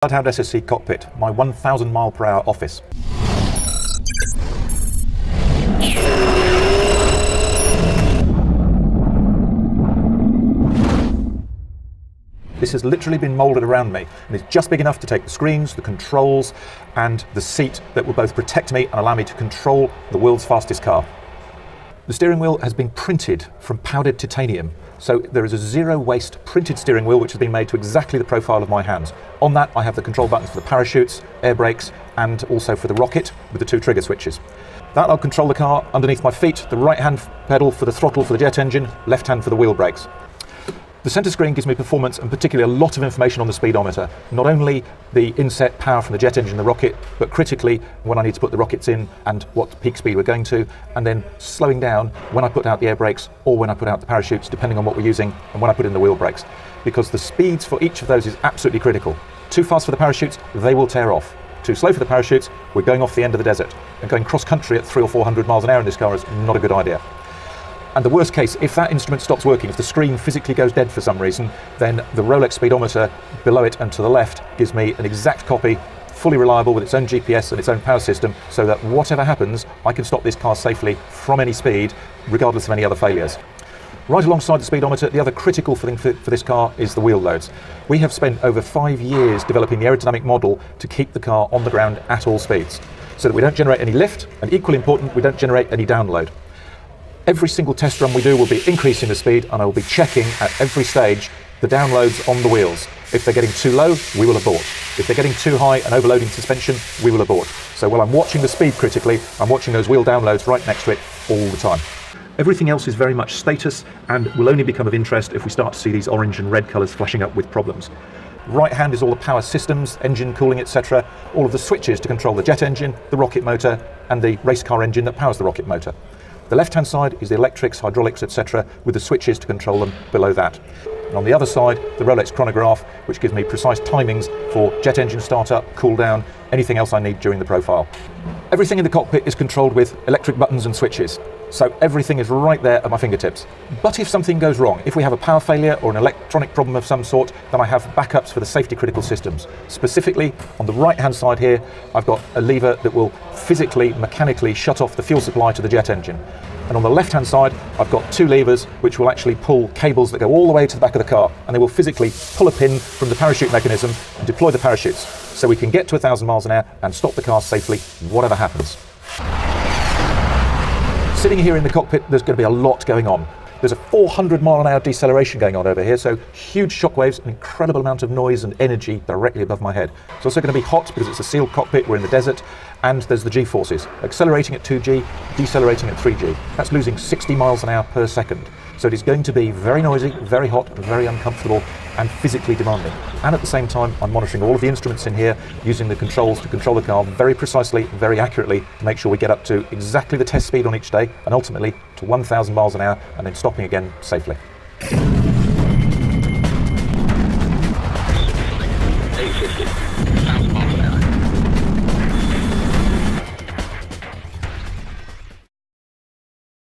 Bloodhound SSC cockpit, my 1,000 mile per hour office. This has literally been moulded around me and is just big enough to take the screens, the controls and the seat that will both protect me and allow me to control the world's fastest car. The steering wheel has been printed from powdered titanium, so there is a zero waste printed steering wheel which has been made to exactly the profile of my hands. On that I have the control buttons for the parachutes, air brakes and also for the rocket with the two trigger switches. That'll control the car underneath my feet, the right hand pedal for the throttle for the jet engine, left hand for the wheel brakes. The centre screen gives me performance and particularly a lot of information on the speedometer. Not only the inset power from the jet engine and the rocket, but critically when I need to put the rockets in and what peak speed we're going to, and then slowing down when I put out the air brakes or when I put out the parachutes, depending on what we're using, and when I put in the wheel brakes. Because the speeds for each of those is absolutely critical. Too fast for the parachutes, they will tear off. Too slow for the parachutes, we're going off the end of the desert. And going cross country at 300 or 400 miles an hour in this car is not a good idea. And the worst case, if that instrument stops working, if the screen physically goes dead for some reason, then the Rolex speedometer below it and to the left gives me an exact copy, fully reliable with its own GPS and its own power system, so that whatever happens, I can stop this car safely from any speed, regardless of any other failures. Right alongside the speedometer, the other critical thing for this car is the wheel loads. We have spent over 5 years developing the aerodynamic model to keep the car on the ground at all speeds, so that we don't generate any lift, and equally important, we don't generate any download. Every single test run we do will be increasing the speed, and I will be checking at every stage the downloads on the wheels. If they're getting too low, we will abort. If they're getting too high and overloading suspension, we will abort. So while I'm watching the speed critically, I'm watching those wheel downloads right next to it all the time. Everything else is very much status and will only become of interest if we start to see these orange and red colours flashing up with problems. Right hand is all the power systems, engine cooling, etc. All of the switches to control the jet engine, the rocket motor and the race car engine that powers the rocket motor. The left-hand side is the electrics, hydraulics, etc., with the switches to control them below that. And on the other side, the Rolex chronograph, which gives me precise timings for jet engine startup, cool down, anything else I need during the profile. Everything in the cockpit is controlled with electric buttons and switches, so everything is right there at my fingertips. But if something goes wrong, if we have a power failure or an electronic problem of some sort, then I have backups for the safety critical systems. Specifically, on the right-hand side here, I've got a lever that will physically, mechanically shut off the fuel supply to the jet engine. And on the left-hand side, I've got two levers which will actually pull cables that go all the way to the back of the car, and they will physically pull a pin from the parachute mechanism and deploy the parachutes, so we can get to 1,000 miles an hour and stop the car safely, whatever happens. Sitting here in the cockpit, there's going to be a lot going on. There's a 400 mile an hour deceleration going on over here, so huge shock waves, an incredible amount of noise and energy directly above my head. It's also going to be hot because it's a sealed cockpit, we're in the desert, and there's the G-forces, accelerating at 2G, decelerating at 3G. That's losing 60 miles an hour per second. So it is going to be very noisy, very hot, very uncomfortable, and physically demanding. And at the same time, I'm monitoring all of the instruments in here, using the controls to control the car very precisely, very accurately, to make sure we get up to exactly the test speed on each day, and ultimately to 1,000 miles an hour, and then stopping again safely.